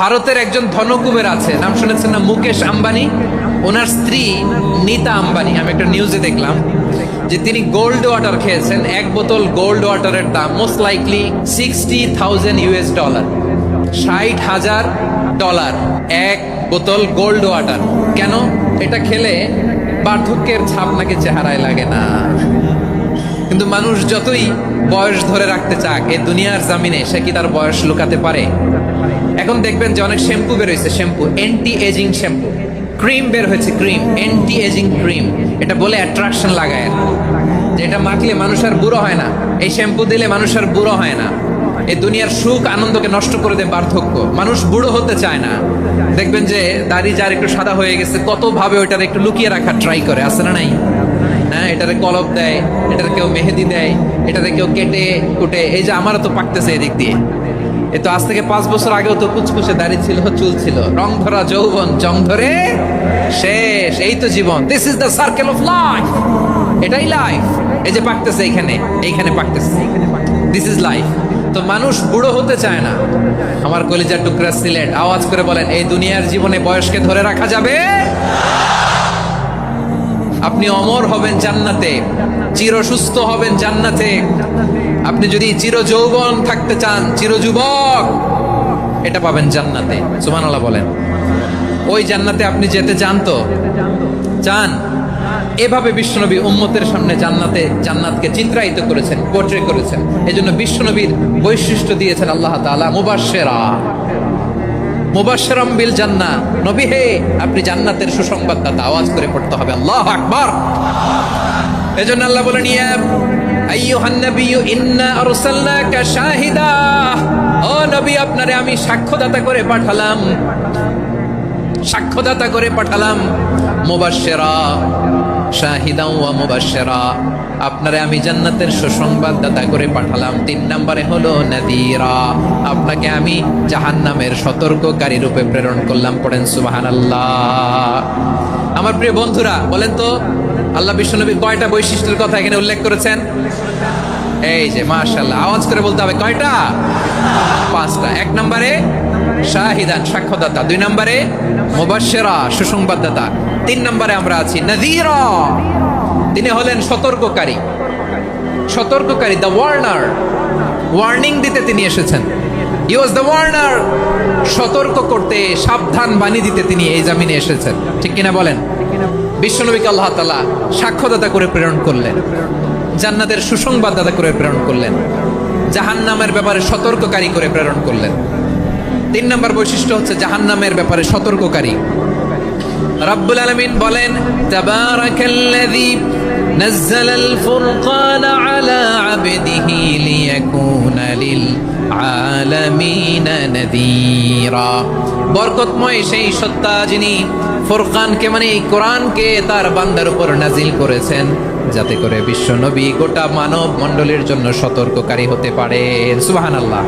ভারতের একজন ধনকুবের আছে, নাম শুনেছেন না? মুকেশ আম্বানি। ওনার স্ত্রী নীতা আম্বানি, আমি একটা নিউজে দেখলাম যে তিনি গোল্ড ওয়াটার খেয়েছেন। এক বোতল গোল্ড ওয়াটারের দাম মোস্ট লাইকলি $60,000, $60,000 এক বোতল গোল্ড ওয়াটার। কেন? এটা খেলে বার্ধক্যের ছাপ নাকি চেহারায় লাগে না। কিন্তু মানুষ যতই বয়স ধরে রাখতে চাক এই দুনিয়ার জামিনে, সে কি তার বয়স লুকাতে পারে? এখন দেখবেন যে অনেক শ্যাম্পু বের হয়েছে, shampoo anti ageing shampoo, cream বের হয়েছে, ক্রিম অ্যান্টি এজিং ক্রিম। এটা বলে অ্যাট্রাকশন লাগায় যে এটা মাখলে মানুষ আর বুড়ো হয় না, এই শ্যাম্পু দিলে মানুষ আর বুড়ো হয় না। এই দুনিয়ার সুখ আনন্দকে নষ্ট করে দেয় বার্ধক্য। মানুষ বুড়ো হতে চায় না। দেখবেন যে দাড়ি যার একটু সাদা হয়ে গেছে, কত ভাবে ওইটার একটু লুকিয়ে রাখার ট্রাই করে, আছে না নাই? হ্যাঁ, এটারে কলপ দেয়, এটার কেউ মেহেদি দেয়, এটাতে কেউ কেটে কুটে। এই যে আমারও তো পাকতেছে এদিক দিয়ে। এ তো আজ থেকে 5 বছর আগেও তো কুচকুচে দাড়ি ছিল, চুল ছিল, রং ধরা যৌবন জং ধরে শেষ। এই তো জীবন, this is the circle of life. এটাই লাইফ। এই যে পাকতেছে এইখানে পাকতেছে, দিস ইজ লাইফ। তো মানুষ বুড়ো হতে চায় না। আমার কলিজার টুকরা সিলেট, আওয়াজ করে বলেন, এই দুনিয়ার জীবনে বয়সকে ধরে রাখা যাবে? আপনি অমর হবেন জান্নাতে, চির সুস্থ হবেন জান্নাতে। আপনি যদি চির যৌবন থাকতে চান, চির যুবক, এটা পাবেন জান্নাতে। সুবহানাল্লাহ বলেন। ওই জান্নাতে আপনি যেতে চান তো? চান? এভাবে বিশ্বনবী উম্মতের সামনে জান্নাতকে চিত্রায়িত করেছেন, পোর্ট্রে করেছেন। এজন্য বিশ্বনবীর বৈশিষ্ট্য দিয়েছেন আল্লাহ তাআলা মুবাশশিরাম বিল জান্নাহ। নবী হে, আপনি জান্নাতের সুসংবাদদাতা। আওয়াজ করে পড়তে হবে আল্লাহু আকবার। এজন্য আল্লাহ বলেন, ইয়া আইয়ুহান নাবিয়্যু ইন্না আরসালনাকা শাহিদা। ও নবী, আপনারে আমি সাক্ষ্যদাতা করে পাঠালাম, সাক্ষ্যদাতা করে পাঠালাম। মুবাশশিরা শাহিদাও ওয়া মুবাশশিরা, আপনারে আমি জান্নাতের সুসংবাদদাতা করে পাঠালাম। 3 নম্বরে হলো নাযীরা, আপনাকে আমি জাহান্নামের সতর্ককারী রূপে প্রেরণ করলাম। পড়েন সুবহানাল্লাহ। আমার প্রিয় বন্ধুরা, বলেন তো আল্লাহ বিশ্বনবী কয়টা বৈশিষ্ট্যের কথা এখানে উল্লেখ করেছেন? এই যে মাশাআল্লাহ, আওয়াজ করে বলতে হবে, কয়টা? 5টা। 1 নম্বরে শাহিদান, সাক্ষ্যদাতা। 2 নম্বরে মুবাশশিরা, সুসংবাদদাতা। 3 নম্বরে আমরা আছি নাযীরা, তিনি হলেন সতর্ককারী। সতর্ককারী, দ্য ওয়ার্নার, ওয়ার্নিং দিতে তিনি এসেছেন। হি ওয়াজ দ্য ওয়ার্নার, সতর্ক করতে, সাবধান বাণী দিতে তিনি এই জামিনে এসেছেন। ঠিক কিনা বলেন? বিশ্বনবীকে আল্লাহ তাআলা সাক্ষ্যদাতা করে প্রেরণ করলেন, জান্নাতের সুসংবাদদাতা করে প্রেরণ করলেন, জাহান্নামের ব্যাপারে সতর্ককারী করে প্রেরণ করলেন। 3 নম্বর বৈশিষ্ট্য হচ্ছে জাহান্নামের ব্যাপারে সতর্ককারী। রব্বুল আলামিন বলেন, তাবারাকাল্লাযী নাযালাল ফুরকানা আলা আবদিহি লিয়াকুনা লিল আলামিনা নাযীরা। বরকতময় সেই সত্তা যিনি ফুরকানকে, মানে এই কোরআনকে তার বান্দার উপর নাজিল করেছেন, যাতে করে বিশ্ব নবী গোটা মানব মণ্ডলীর জন্য সতর্ককারী হতে পারেন। সুবহানাল্লাহ।